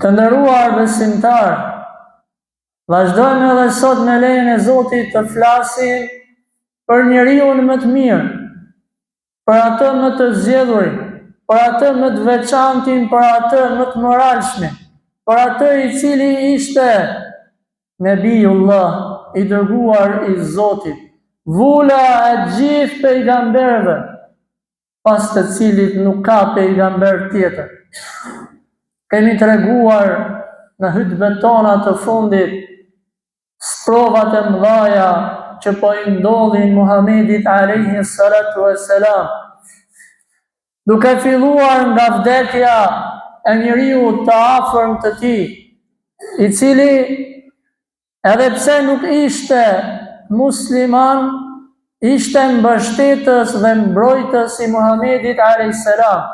Të nderuar besimtar, vazhdojmë edhe sot me lejen e Zotit të flasim për njeriun më të mirë, për atë më të zgjedhurin, për atë më të veçantin, për atë më të moralshëm, për atë i cili ishte Nebiullah, i dërguar i Zotit, vula e gjithë pejgamberëve, pas të cilit nuk ka pejgamber tjetër. Kemi treguar në hutbet tona të fundit sprovat e mëdha që po i ndodhin Muhamedit alayhi salatu wassalam, duke filluar nga vdekja e njeriu të afërm të tij, i cili edhe pse nuk ishte musliman, ishte mbështetës dhe mbrojtës i Muhamedit alayhi salam.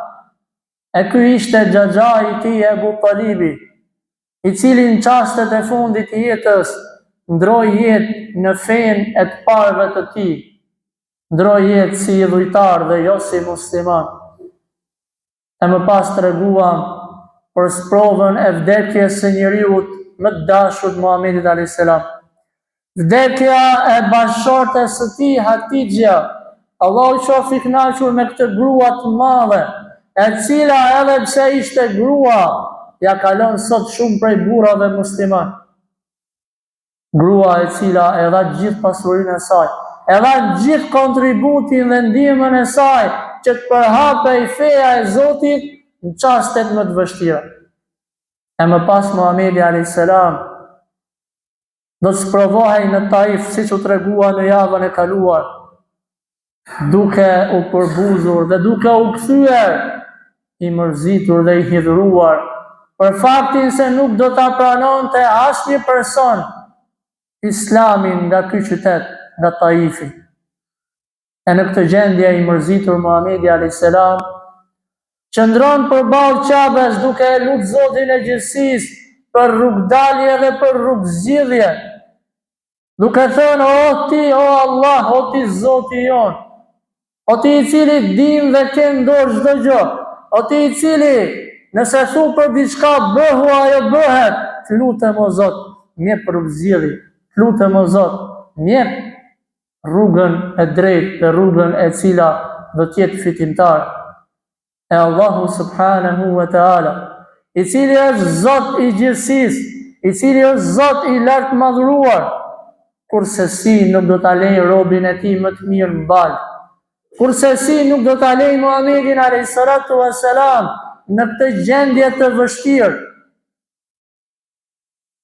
E ky ishte xhaxha i tij Ebu Talibi, i cili në çastet e fundit të jetës ndroi jetë në fenë e të parëve të tij, ndroi jetë si idhujtar dhe jo si musliman. E më pas treguam për sprovën e vdekjes së njeriut më të dashur Muhamedit alayhis salam. Vdekja e bashortes së tij Hatixha, Allahu qoftë i kënaqur me këtë grua të madhe, e cila edhe pse ishte grua, ja kalon sot shumë prej burrave musliman. Grua e cila e dha gjithë pasurinë e saj, e dha gjithë kontributin dhe ndihmën e saj që të përhapej feja e Zotit në çastet më të vështira. E më pas Muhamedi alayhis salam do të sprovohej në Taif, siç u tregua në javën e kaluar, duke u përbuzur dhe duke u kthyer i mërzitur dhe i hidhruar për faktin se nuk do ta pranonte asnjë person Islamin nga ky qytet, nga Taifi. E në këtë gjendje i mërzitur Muhamedi alayhis salam qëndron përballë Qabes duke e lutur Zotin e gjithësisë për rrugdalje dhe për rrugzgjidhje, duke thënë: o ti, o Allah, o ti Zoti jon, o ti i cili din dhe ke në dorë çdo gjë, o ti i cili nëse thu për diçka bëhu ajo bëhet, të lutem o Zot, mjep rrugzgjidhje, të lutem o Zot, mjep rrugën e drejtë dhe rrugën e cila do të jetë fitimtar. E Allahu subhanahu wa taala, i cili është Zot i gjithësisë, i cili është Zot i lartë madhruar, kurse si nuk do ta lejë robin e tij më të mirë mbal, kurse si nuk do ta lejë Muhamedin alayhis salatu wassalam në këtë gjendje të vështirë.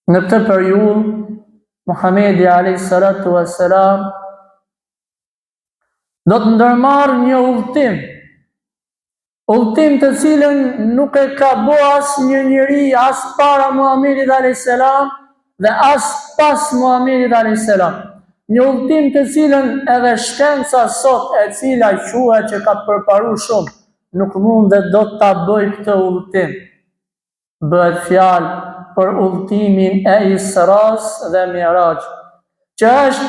Në këtë periudhë Muhamedi alayhis salatu wassalam do të ndërmarrë një udhtim të cilën nuk e ka bërë asnjë njeri as para Muhamedit alayhis salam dhe as pas Muhamedit alayhis salam. Një udhtim të cilën edhe shkenca sot, e cila quhet që ka përparuar shumë, nuk mund dhe do ta bëj këtë udhtim. Bëhet fjalë për udhtimin e Isras dhe Mi'raj, që është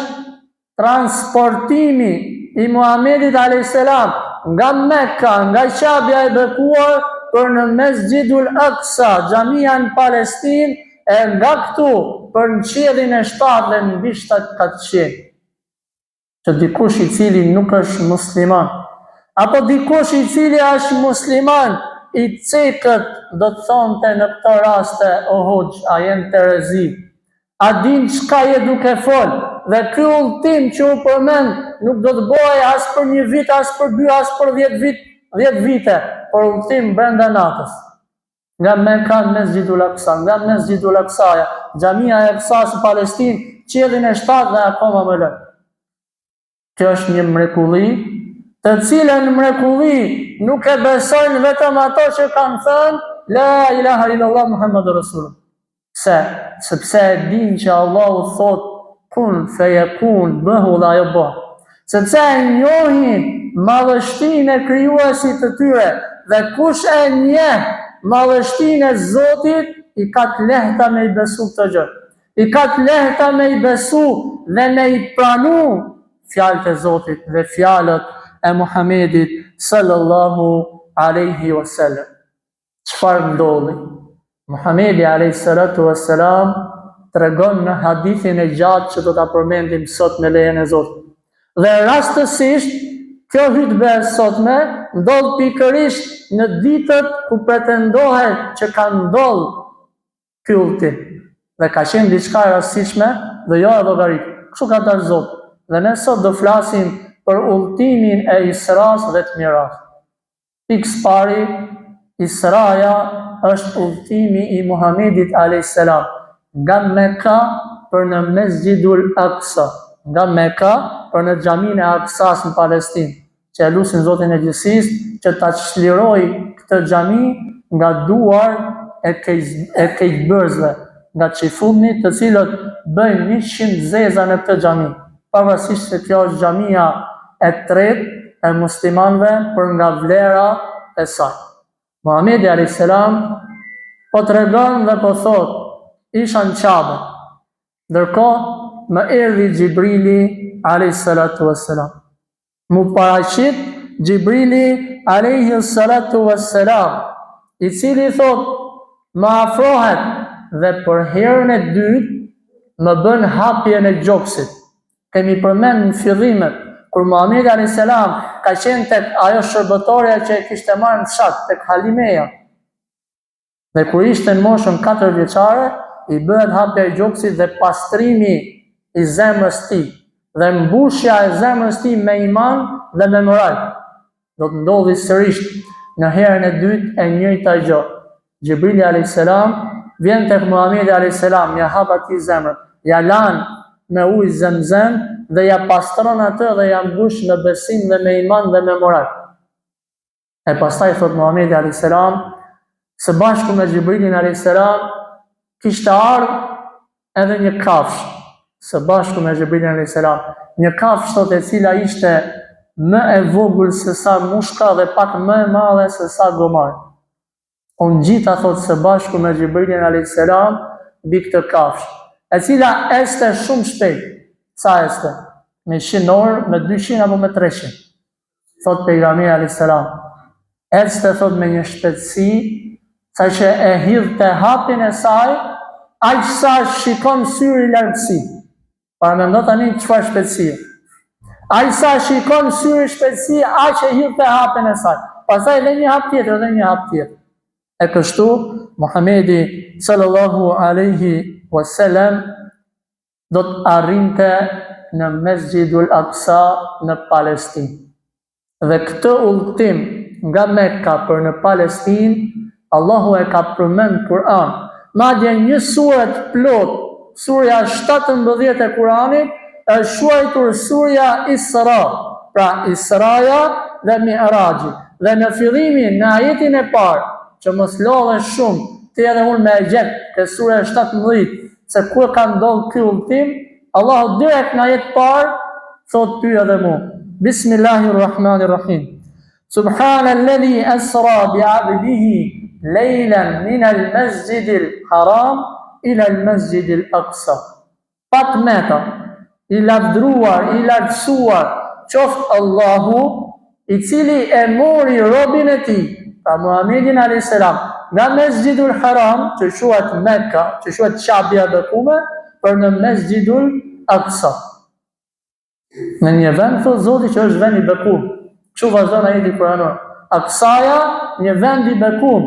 transportimi i Muhamedit alayhis salam nga Mekka, nga Qabja e bekuar për në Mesgjidul Aqsa, xhamia në Palestinë, e nga këtu për në qiellin e 7 dhe në mbi 700. Që dikush i cili nuk është musliman, apo dikush i cili është musliman, i cekët do të thonte në këto raste: o hoxh, a jenë të rezi, a din çka je duke fol, dhe ky udhtim që u përmend nuk do të bëhej as për 1 vit, as për 2, as për 10 vite, por udhtim brenda natës. Nga Mekka në Mesgjidul Aqsa, nga Mesgjidul Aqsaja, xhamia e Aqsas në Palestinë, qiellin e 7 dhe akoma më lart. Kjo është një mrekulli, të cilën mrekulli nuk e besojnë vetëm ato që kanë thënë la ilaha illallah Muhammadur Rasulullah. Sepse e din që Allahu thot kun feyakun, bëhu dhe ajo bëhet. Sepse e njohin madhështinë e krijuesit të tyre, dhe kush e njeh madhështinë e Zotit, i ka të lehta me i besu këtë gjë. I ka të lehta me i besu dhe me i pranu fjalët e Zotit dhe fjalët e Muhamedit sallallahu alaihi wasallam. Çfarë ndodhi? Muhamedi a.s. tregon në hadithin e gjatë që do ta përmendim sot me lejen e Zotit. Dhe rastësisht, kjo hutbe e sotme ndodh pikërisht në ditët ku pretendohet që ka ndodhur ky udhtim. Dhe ka qenë diçka e rastishme dhe jo e llogaritë. Kështu ka thënë Zoti. Dhe ne sot do flasim për udhtimin e Isras dhe të Miraj. Pikë pari, Israja është udhtimi i Muhamedit a.s. nga Mekka për në Mesgjidul Aqsa, nga Mekka për në xhamin e Aqsas në Palestinë, që e lusin Zotin e Gjithësisë që ta çliroj këtë xhami nga duar e keqbërësve, nga çifutnit të cilët bëjnë 100 zeza në këtë xhami, pavarësisht se kjo është xhamia e tretë e muslimanëve për nga vlera e saj. Muhamedi a.s. po tregon dhe po thot, isha në Qabe, ndërkohë më erdhi Gjibrili a.s. Mu paraqit Gjibrili a.s. i cili thot, më afrohet dhe për herën e dytë më bën hapjen e gjoksit. Kemi përmend në fillimet kur Muhamedi a.s. ka qenë tek ajo shërbëtorja që e kishte marrë në fshat, tek Halimeja. Dhe kur ishte në moshën 4 vjeçare, i bëhet hapja e gjoksit dhe pastrimi i zemrës tij, dhe mbushja e zemrës tij me iman dhe me moral. Do të ndodhi sërish në herën e dytë e njëjta gjë. Gjibrili a.s. vjen tek Muhamedi a.s. ja hap atij zemrën, ja lan me ujë Zemzem dhe ja pastron atë dhe ja mbush me besim dhe me iman dhe me moral. E pastaj thot Muhamedi a.s. së bashku me Gjibrilin a.s. kishte ardhur edhe një kafsh, së bashku me Gjibrilin a.s. një kafsh thot e cila ishte më e vogël se sa mushka dhe pak më e madhe se sa gomar. Unë gjitha thot së bashku me Gjibrilin a.s. mbi këtë kafsh, e cila este shumë shpejt. Sa este? Me 100 orë, me 200 apo me 300. Thot pejgamberi a.s. Este thot me një shpejtësi, sa që e hidh të hapin e saj, aq sa shikon syri largësi. Para mendo tani çfarë shpejtësie. Aq sa shikon syri shpejtësi, aq e hidh të hapin e saj. Pastaj edhe një hap tjetër, edhe një hap tjetër. E kështu Muhamedi sallallahu alaihi wasallam do të arrinte në Mesgjidul Aqsa në Palestinë. Dhe këtë udhtim nga Mekka për në Palestinë, Allahu e ka përmend Kur'an. Madje një sure të plot, surja 17 e Kur'anit, është quajtur surja Isra, pra Israja dhe Mi'raji. Dhe në fillimin, në ajetin e parë, që mos lodhe shumë, të edhe unë me e gjetë, ke surja 17, se ku ka ndodhur ky udhtim, Allahu direkt në ajet parë thot ty edhe mu. Bismillahirrahmanirrahim. Subhanalladhi asra bi 'abdihi lejlan min al-masjidil haram ila al-masjidil aqsa. Pat meta, i lavdruar, i lartësuar qoftë Allahu, i cili e mori robin e tij, pra Muhamedin a.s. nga Mesgjidul Haram, që quhet Mekka, që quhet Qabja e bekume, për në Mesgjidul Aqsa. Në një vend thot Zoti që është vend i bekum. Kështu vazhdon ajeti kuranor. Aqsaja, një vend i bekum.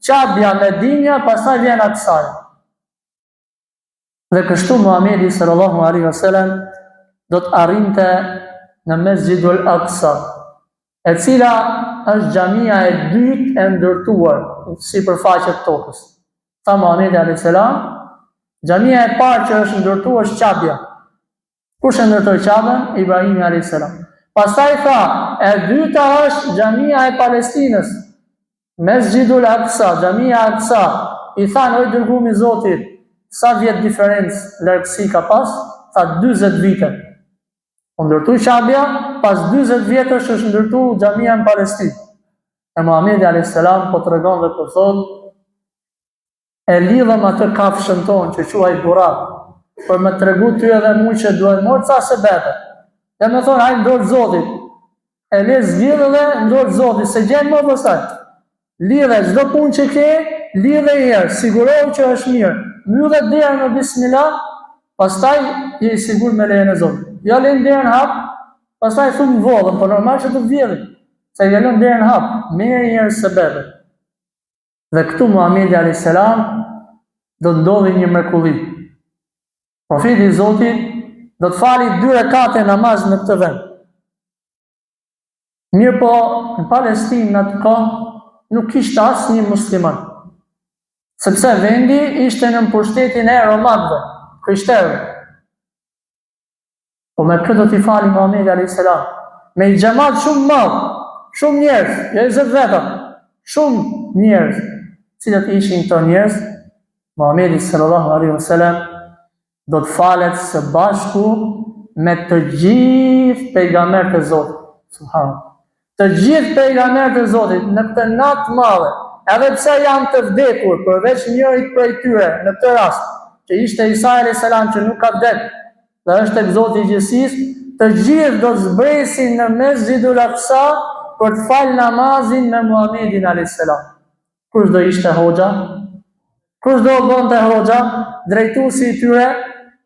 Qabja, Medinja, pastaj vjen Aqsaja. Dhe kështu Muhamedi sallallahu alaihi wasallam do të arrinte në Mesgjidul Aqsa, e cila është xhamia e dytë e ndërtuar sipërfaqe të tokës. Tha Muhamedi alayhis salam, xhamia e parë që është ndërtuar është Qabja. Kush e ndërtoi Qabën? Ibrahimi alayhis salam. Pastaj tha, e dyta është xhamia e Palestinës, Mesgjidul Aqsa, xhamia e Aqsa. I thanë, o dërguari i Zotit, sa vjet diferencë largësi ka pas? Tha 40 vite. U ndërtoi Qabja, pas 40 vjetësh është ndërtuar xhamia në Palestinë. E Muhamedi alayhis salam po tregon dhe po thot, e lidhëm atë kafshën tonë që quaj Burak, për me tregu ty edhe mu që duhet morë ca sebete. Dhe me thonë, hajë ndorë Zotit. E le zgjidhë dhe ndorë Zotit, se gjenë më pësaj. Lidhe çdo punë që ke, lidhe i herë, sigurohu që është mirë, mbyllë derën me bismillah, pastaj je i sigurt me lejen e Zotit. Ja lën derën hap, pastaj thon vollën, po normal që të vjedhë. Se ja lën derën hap, mirë një herë sebebe. Dhe këtu Muhamedi alayhis salam do të ndodhi një mrekulli. Profeti i Zotit do të fali 2 rekate namaz në këtë vend. Mirë po, në Palestinë në atë kohë nuk kishte asnjë musliman. Sepse vendi ishte në pushtetin e romakëve, krishterëve. Po me këtë do t'i fali Muhamedi alayhis salam, me i xhamat shumë madh, shumë njerëz, jo 20 veta, shumë njerëz. Cilat ishin këto njerëz? Muhamedi sallallahu alaihi wasallam do të falet së bashku me të gjithë pejgamberët e Zotit. Subhanallahu. Të gjithë pejgamberët e Zotit në këtë natë madhe, edhe pse janë të vdekur, përveç njërit prej tyre në këtë rast, që ishte Isa alayhis salam që nuk ka vdekur, dhe është tek Zoti i gjithësisë, të gjithë do të zbresin në Mesxhidul Aqsa për të falë namazin me Muhamedin alayhis salam. Kush do ishte hoxha? Kush do bënte hoxha? Drejtuesi i tyre?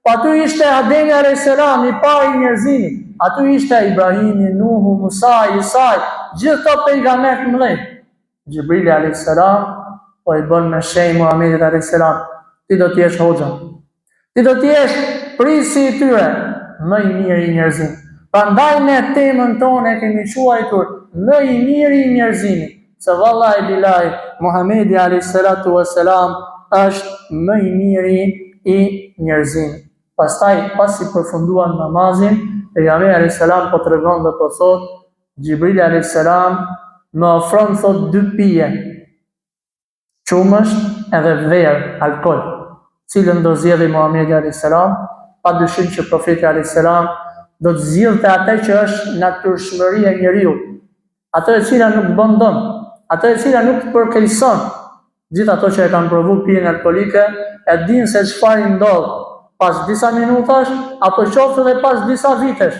Po aty ishte Ademi alayhis salam, i pari i njerëzimit. Aty ishte Ibrahimi, Nuhu, Musa, Isa, gjithë këto pejgamberë të mëdhenj. Xhibrili alayhis salam po i bën me shenjë Muhamedit alayhis salam, ti do të jesh hoxha. Ti do të jesh prisi i tyre, më i miri i njerëzimit. Prandaj ne temën tonë e kemi quajtur më i miri i njerëzimit. Se vallahi billahi Muhamedi alayhis salatu wassalam është më i miri i njerëzimit. Pastaj pasi përfunduan namazin, pejgamberi alayhis salam po tregon dhe po thot, Xhibrili alayhis salam më ofron thot 2 pije, qumësht edhe verë, alkool, cilën do zgjedhë Muhamedi alayhis salam, padyshim që profeti alayhis salam do të zgjidhte atë që është natyrshmëria e njeriu, atë e cila nuk bën dëm, atë e cila nuk të përkeqëson. Gjithë ato që e kanë provu pijen alkolike e dinë se çfarë ndodh pas disa minutash apo qoftë edhe pas disa vitesh,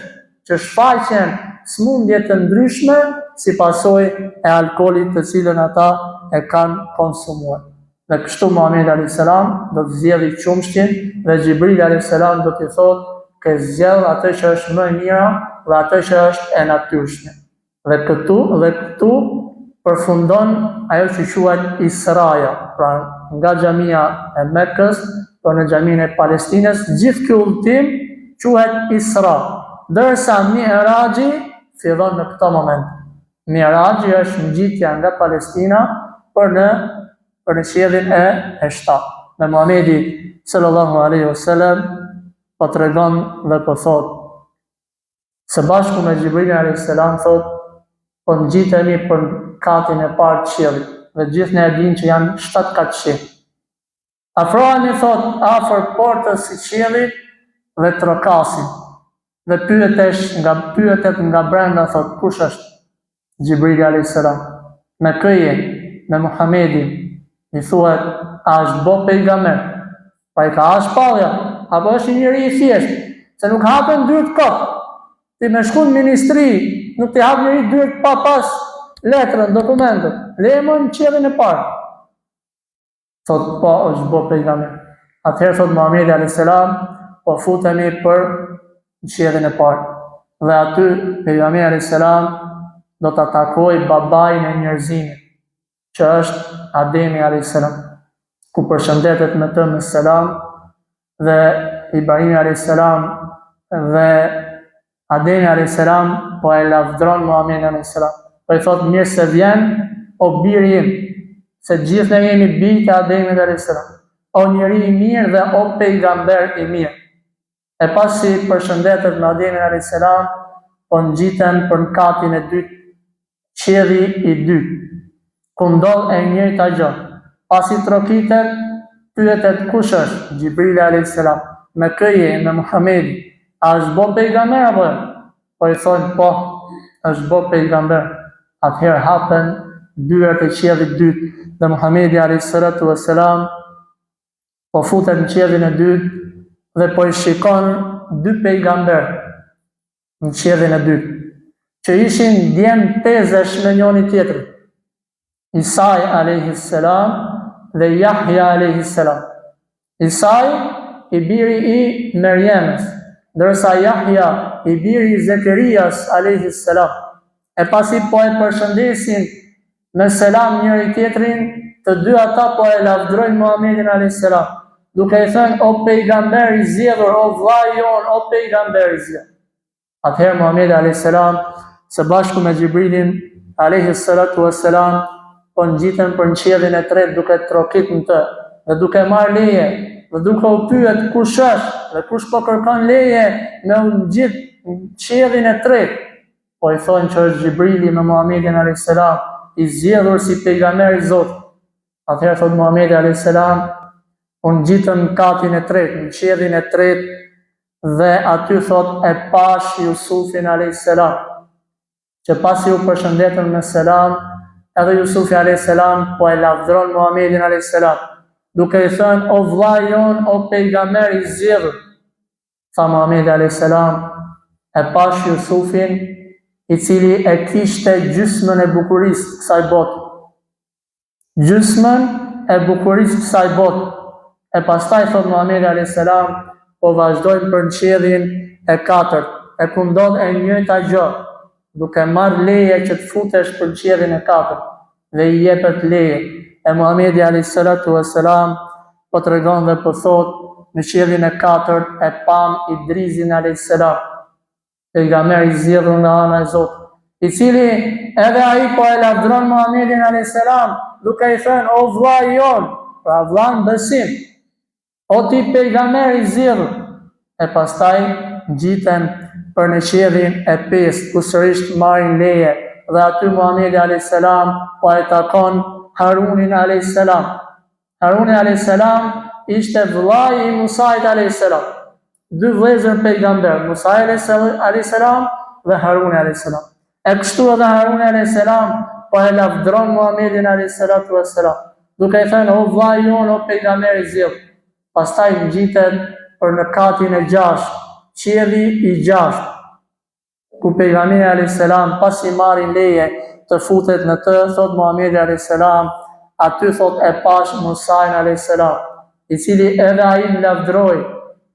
që shfaqen smundje të ndryshme si pasojë e alkoolit të cilën ata e kanë konsumuar. Dhe kështu Muhamedi alayhis salam do të zgjedhë qumshtin dhe Xhibrili alayhis salam do t'i thotë ke zgjedh atë që është më e mira dhe atë që është e natyrshme. Dhe këtu përfundon ajo që quhet Israja, pra nga xhamia e Mekës për në xhaminë e Palestinës, gjithë ky udhtim quhet Isra, ndërsa Mi'raji fillon në këtë moment. Mi'raji është ngjitja nga Palestina për në qiellin e 7. Dhe Muhamedi sallallahu alaihi wasallam po tregon dhe po thot, së bashku me Xhibrilin alayhis salam thot, po ngjitemi për katin e parë të qiellit, dhe gjithë ne e dinë që janë 7 katë qiell. Afrohemi thot afër portës së qiellit dhe trokasin. Dhe pyetet nga brenda thot, kush është? Xhibrili alayhis salam. Me këje, me Muhamedin, i thuhet, a është bo pejgamber? Pa i ka as shpallja, apo është një njeri i thjesht, se nuk hapen dyert kot. Ti me shku në ministri, nuk ti hap njëri dyert pa pas letrën, dokumentën. Lejmë në qiellin e parë. Thot, po është bo pejgamber. Atëherë thot Muhamedi alayhis salam, po futemi për në qiellin e parë. Dhe aty pejgamberi alayhis salam do të takoj babain e njerëzimit, që është Ademi alayhis salam, ku përshëndetet me të me selam, dhe Ibrahim alayhis salam dhe Ademi alayhis salam po e lavdron Muhamedi alayhis salam. Po i thot, mirë se vjen o biri im, se gjithë ne jemi bijtë e Ademit alayhis salam, o njeri i mirë dhe o pejgamber i mirë. E pasi përshëndetet me Ademin alayhis salam, po ngjiten për në katin e dytë, qielli i dytë, ku ndodh e njëjta gjë. Pasi trokitet, pyetet kush është? Xhibrili alayhis salam. Me këje, me Muhamedi, a është bo pejgamber apo? Po i thonë, po, është bo pejgamber. Atëherë hapen dyert e qiellit dytë dhe Muhamedi alayhis salatu wassalam po futet në qiellin e dytë dhe po i shikon 2 pejgamber në qiellin e dytë, që ishin djem tezesh me njëri tjetrin. Isa alayhis salam dhe Jahja a.s. Isai i biri i Merjemës, ndërsa Jahja i biri i Zekerias a.s. E pasi po e përshëndesin me selam njëri tjetrin, të dy ata po e lavdrojnë Muhamedit a.s. duke i thënë o pejgamber i zgjedhur, o vllai jon, o pejgamber i zgjedhur. Atëherë Muhamedi a.s. së bashku me Xhibrilin a.s. po ngjiten për qiellin e tretë duke trokit në të, dhe duke marrë leje, dhe duke u pyet kush është dhe kush po kërkon leje me u ngjit në qiellin e tretë. Po i thonë që është Xhibrili me Muhamedin a.s. i zgjedhur si pejgamber i Zotit. Atëherë thot Muhamedi a.s. unë gjitëm në katin e tretë, në qiellin e tretë, dhe aty thot e pash Jusufin a.s. që pasi u përshëndetën me selam, edhe Jusufi a.s. po e lavdron Muhamedin a.s. duke i thënë o vllai jon, o pejgamber i zgjedhur. Tha Muhamedi a.s. e pash Jusufin, i cili e kishte gjysmën e bukurisë kësaj bote. Gjysmën e bukurisë kësaj bote. E pastaj thot Muhamedi a.s. po vazhdojnë për në qiellin e katërt, e ku ndodh e njëjta gjë, duke marrë leje që të futesh për në qiellin e katërt, dhe i jepet leje. E Muhamedi a.s. po tregon dhe po thot në qiellin e katërt e pam Idrisin a.s. pejgamber i zgjedhur nga ana e Zotit, i cili edhe ai po e lavdron Muhamedin a.s. duke i thënë o vllai jon, pra vllan besim, o ti pejgamber i zgjedhur. E pastaj ngjiten për në qiellin e pestë, ku sërish marrin leje, dhe aty Muhamedi a.s. po e takon Harunin a.s. Haruni a.s. ishte vllai i Musait a.s. dy vëllezër pejgamber, Musa a.s. dhe Haruni a.s. E kështu edhe Haruni a.s. po e lavdron Muhamedin a.s. duke i thënë o vllai jon, o pejgamber i zgjedhur. Pastaj ngjitet për në katin e 6, qielli i 6, ku pejgamberi a.s. pasi marrin leje të futet në të, thot Muhamedi a.s. aty thot e pash Musain a.s. i cili edhe ai më lavdroi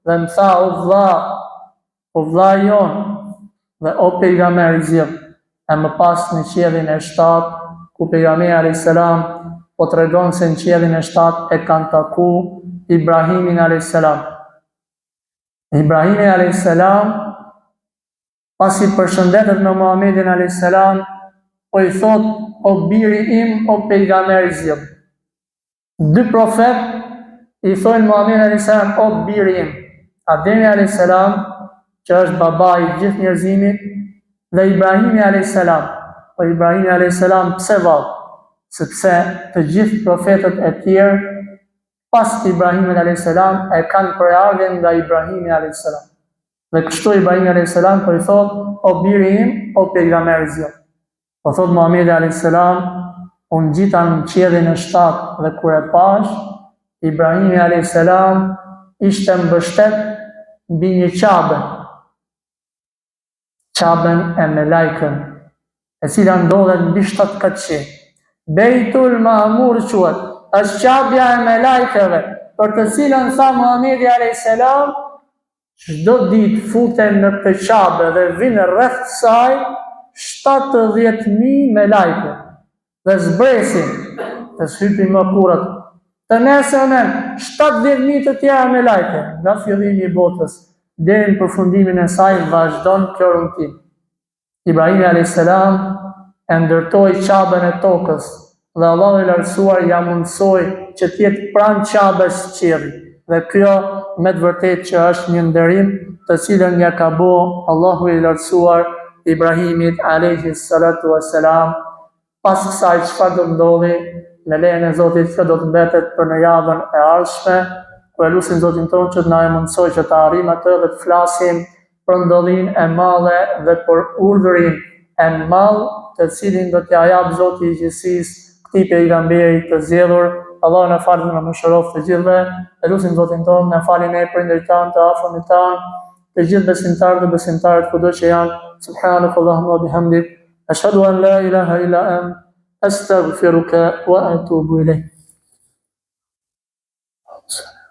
dhe më tha o vllai jon dhe o pejgamber i zgjedhur. E më pas në qiellin e 7, ku pejgamberi a.s. po tregon se në qiellin e 7 e kanë taku Ibrahimin a.s. Ibrahimi a.s. pasi përshëndetet me Muhamedin a.s. po i thot o biri im, o pejgamber i zgjedhur. Dy profet i thonë Muhamedit a.s. o biri im. Ademi a.s. që është baba i gjithë njerëzimit, dhe Ibrahimi a.s. Po Ibrahimi a.s. pse vallë? Sepse të gjithë profetët e tjerë pas Ibrahimit a.s. e kanë prejardhjen nga Ibrahimi a.s. Dhe kështu Ibrahimi a.s. po i thot o biri im, o pejgamber i zgjedhur. Po thot Muhamedi a.s. unë gjita në qiellin e 7 dhe kur e pash, Ibrahimi a.s. ishte mbështet mbi një qabën e me lajkën, e cila ndodhet mbi 7 katçi. Bejtul Ma'mur quhet, është qabja e me lajkëve, për të cilën tha Muhamedi a.s. çdo ditë futen në këtë qabë dhe vinë rreth saj 70.000 me lajke, dhe zbresin, dhe s'hypin më kurët. Të nesërmen, 70.000 të tjera me lajke, nga fillimi i botës, deri në përfundimin e saj vazhdon kjo rrugtim. Ibrahimi a.s. e ndërtoi qabën e tokës, dhe Allahu i lartësuar ja mundsoi që të jetë pranë qabës qielli. Dhe kjo me të vërtetë që është një nderim të cilën ja ka bëu Allahu i lartësuar Ibrahimit alayhis salatu wassalam. Pas kësaj çfarë do ndodhi, me lejen e Zotit që do të mbetet për në javën e ardhshme, ku e lutim Zotin tonë që të na mundsoj që të arrijmë atë dhe të flasim për ndodhinë e madhe dhe për urdhërin e madh të cilin do t'ja jap Zoti i gjithësisë këtij pejgamberi të zgjedhur. Allah në falë në mëshiroft të gjithëve, e lutim Zotin tonë, në falin e prindërit tanë, të afërmit tanë, të gjithë besimtarët dhe besimtarët kudo që janë. Subhanak Allahumma bihamdik, ashhadu an la ilaha illa ant, astaghfiruka wa atubu ilayk. Salam.